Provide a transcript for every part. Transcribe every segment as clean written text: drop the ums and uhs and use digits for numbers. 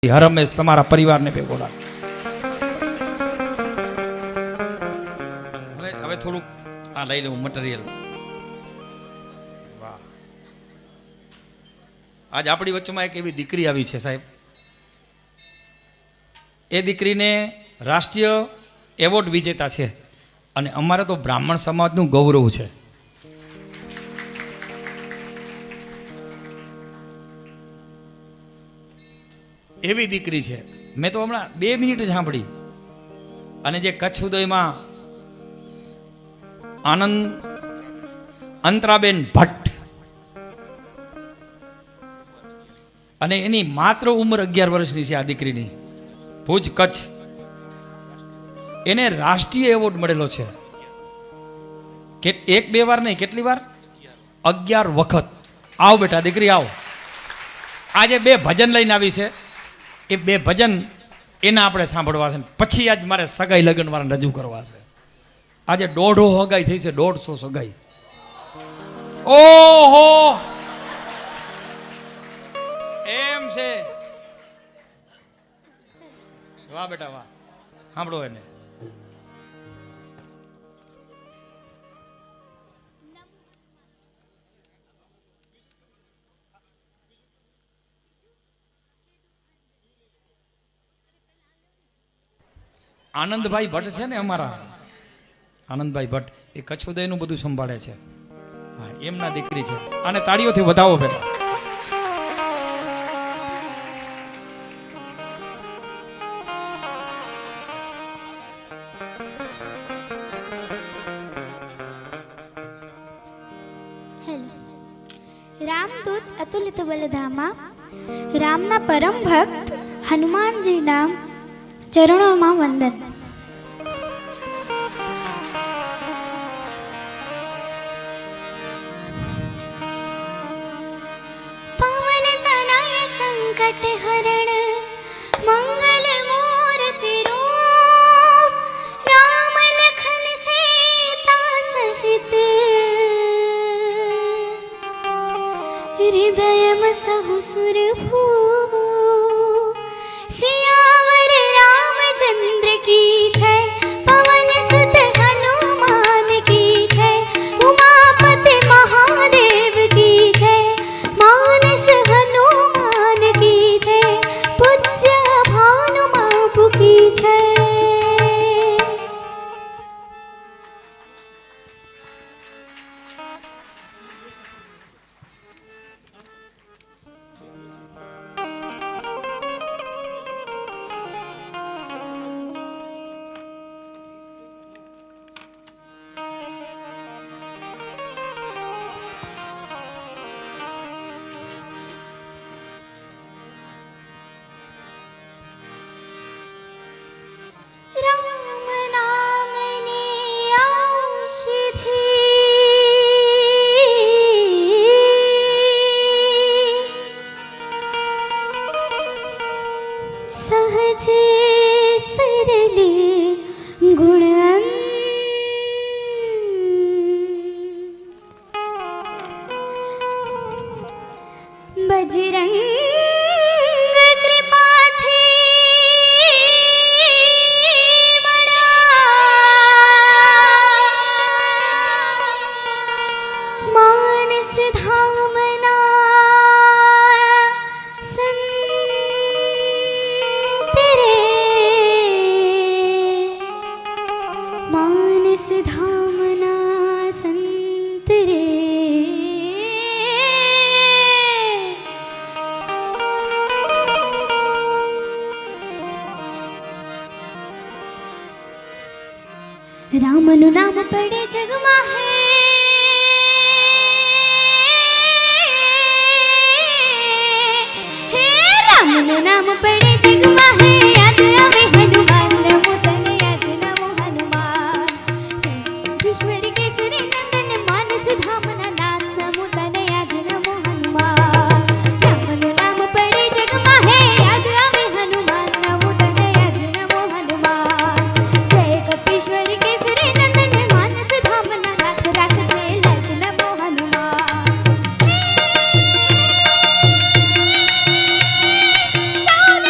હર હંમેશ તમારા પરિવારને ભેગો રાખ. હવે થોડુંક આ લઈ લઉં મટીરિયલ. વાહ, આજ આપણી વચ્ચેમાં એક એવી દીકરી આવી છે સાહેબ. એ દીકરીને રાષ્ટ્રીય એવોર્ડ વિજેતા છે અને અમારે તો બ્રાહ્મણ સમાજનું ગૌરવ છે. એવી દીકરી છે. મેં તો હમણાં 2 મિનિટ સાંભળી અને જે કચ્છ ઉદયમાં આનંદ અંતરાબેન ભટ્ટ અને એની માત્ર ઉંમર 11 વર્ષની છે આ દીકરીની, ભુજ કચ્છ. એને રાષ્ટ્રીય એવોર્ડ મળેલો છે. કે 1-2 વાર નહીં, કેટલી વાર? 11 વખત. આવ બેટા દીકરી આવ. આજે 2 ભજન લઈને આવી છે. એ 2 ભજન એના આપણે સાંભળવા છે. પછી આજ મારે સગાઈ લગ્ન વાળા રજૂ કરવા છે. આજે 150 સગાઈ થઈ છે, 150 સગાઈ. ઓહો, એમ છે. વાહ બેટા વાહ, સાંભળો એને. આનંદભાઈ ભટ્ટ છે ને અમારા, આનંદભાઈ ભટ્ટ એ કચ્છ ઉદયનું બધું સંભાળે છે. હા, એમના દીકરી છે. અને તાળીઓથી વધાવો બેટા. રામદૂત અતુલિત બલધામા રામના પરમ ભક્ત હનુમાનજીના ચરણોમાં વંદન. પવન તનય સંકટ હરણ મંગલ મૂર્તિ રૂપ રામ લખન સીતા સહિત હૃદયમ સહુ સુરભૂ सियावर रामचंद्र की जय पवन सुत हनुमान की जय उमापति महादेव की जय मानस हनुमान की जय पूज्य भानु बापू की जय. सहज सरल गुण बजरंग कृपा थी बड़ा मानस धामना धामना संत रे. રામનું નામ પડે જગમાં હે હે રામનું નામ પડે જગમાં હે યાદ આવે હનુમાન નમો તને યાદ નમો હનુમાન ईश्वर केसरी नंदन मानस धामना नाथ नमो तने याद नमो हनुमान रामनु नाम पड़े जगमा है याद आवे हनुमान नमो तने याद नमो हनुमान जय कपीश्वर केसरी नंदन मानस धामना नाथ राखते याद नमो हनुमान. 14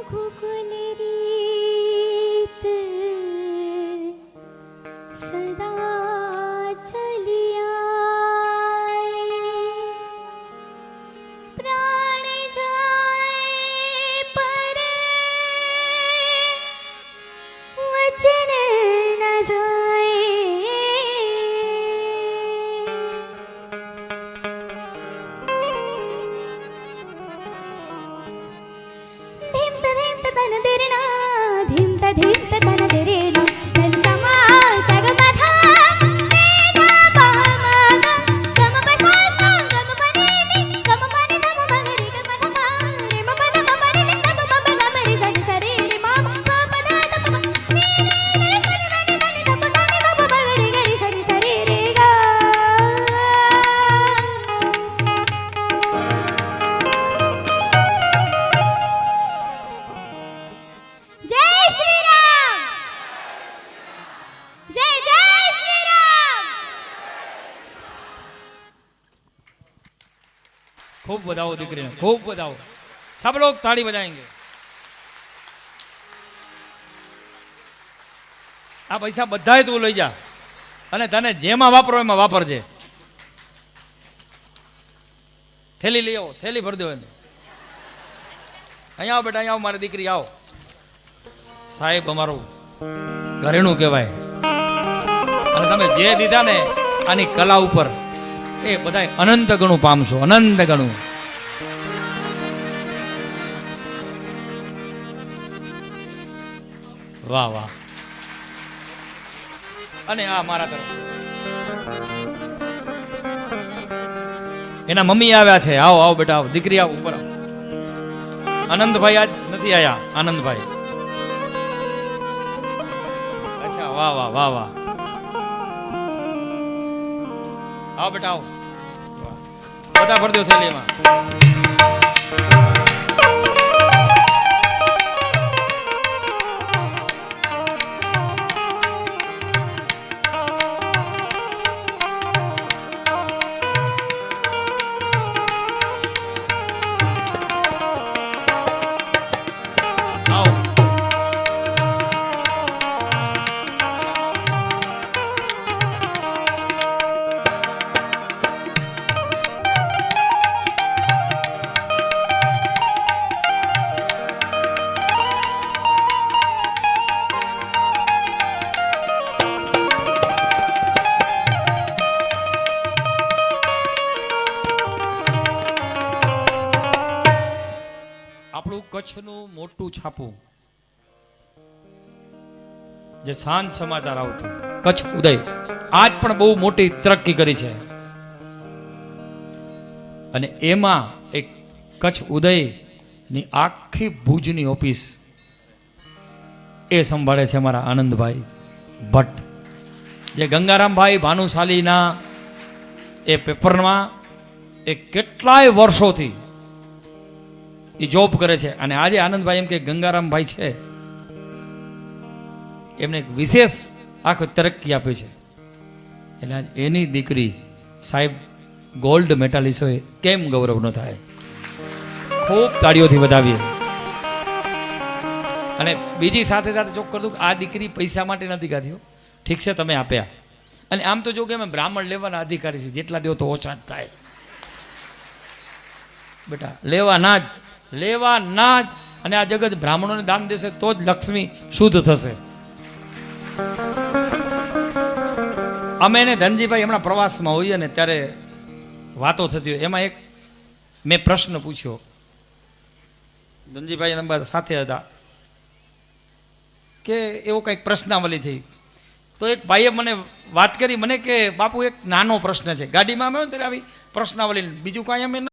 રઘુકુલ રીત સદા ચલિયા પ્રાણ જાય પર વચન ન જાય ધીમત તન દેરેના ધન સમા સગમથા મેધા પામગ ગમ પસાસા ગમ પનેની ગમ પને ધમ ભગરી ગમ ધમા રે મમ ધમ પને તમ મમ ગમ રે સની સરી રે મમ મમ ધમ તમ ને ને સની સની ધની ધમ ધની ધમ ભગરી ગરી સની સરી રે ગા જય શ્રી રામ જય જય શ્રી રામ खूब बधाओ दीकरी ने, खूब बधाओ। सब लोग ताड़ी बजाएंगे। आ पैसा बधाए तू लई जा અને તને જેમાં વાપરો એમાં વાપરજે। થેલી લઈ આવો, થેલી ભરી દો એને। અહીંયા આવો બેટા, અહીંયા આવો મારી દીકરી, આવો। સાહેબ અમારું ઘરેણું કહેવાય અને તમે જે દીધા ને આની કલા ઉપર એ બધાય અનંત ગણું પામશો, અનંત ગણું। વાહ વાહ। અને આ મારા તરફ એના મમ્મી આવ્યા છે। આવો આવો બેટા, આવો દીકરી, આવો ઉપર આવો। આનંદભાઈ આજ નથી આયા, આનંદભાઈ। અચ્છા, વાહ વાહ વાહ વાહ। આવો બેટા, આવો। બધા ભર દો થેલીમાં। આવો। આપણું કચ્છનું મોટું છાપું જે સાંજ સમાચાર આવતું, કચ્છ ઉદય, આજ પણ બહુ મોટી તરક્કી કરી છે અને એમાં એક કચ્છ ઉદય ની આખી ભુજની ઓફિસ એ સંભાળે છે મારા આનંદભાઈ ભટ્ટ, જે ગંગારામભાઈ ભાનુશાલીના એ પેપરમાં એ કેટલાય વર્ષોથી એ જોબ કરે છે। અને આજે આનંદભાઈ એમ કે ગંગારામભાઈ છે એમને એક વિશેષ આખો તરક્કી આપી છે, એટલે આજ એની દીકરી સાહેબ ગોલ્ડ મેટાલિસ્ટ હોય કેમ ગૌરવ ન થાય। ખૂબ તાળીઓથી વધાવીએ। અને બીજી સાથે સાથે ચોક કરતું આ દીકરી પૈસા માટે નથી ગાતી, ઠીક છે તમે આપ્યા, અને આમ તો જો કે અમે બ્રાહ્મણ લેવાના અધિકારી છે, જેટલા દો તો ઓછા જ થાય બેટા, લેવા ના જ। અને આ જગત બ્રાહ્મણોને દાન દેશે તો જ લક્ષ્મી શુદ્ધ થશે। અમે ને ધનજીભાઈ હમણાં પ્રવાસમાં હોઈએ ને ત્યારે વાતો થતી હોય, એમાં એક મેં પ્રશ્ન પૂછ્યો, ધનજીભાઈ અમારા સાથે હતા, કે એવો કંઈક પ્રશ્નાવલી થઈ તો એક ભાઈએ મને વાત કરી, મને કે બાપુ એક નાનો પ્રશ્ન છે, ગાડીમાં અમે ત્યારે આવી પ્રશ્નાવલી, બીજું કાંઈ અમે ન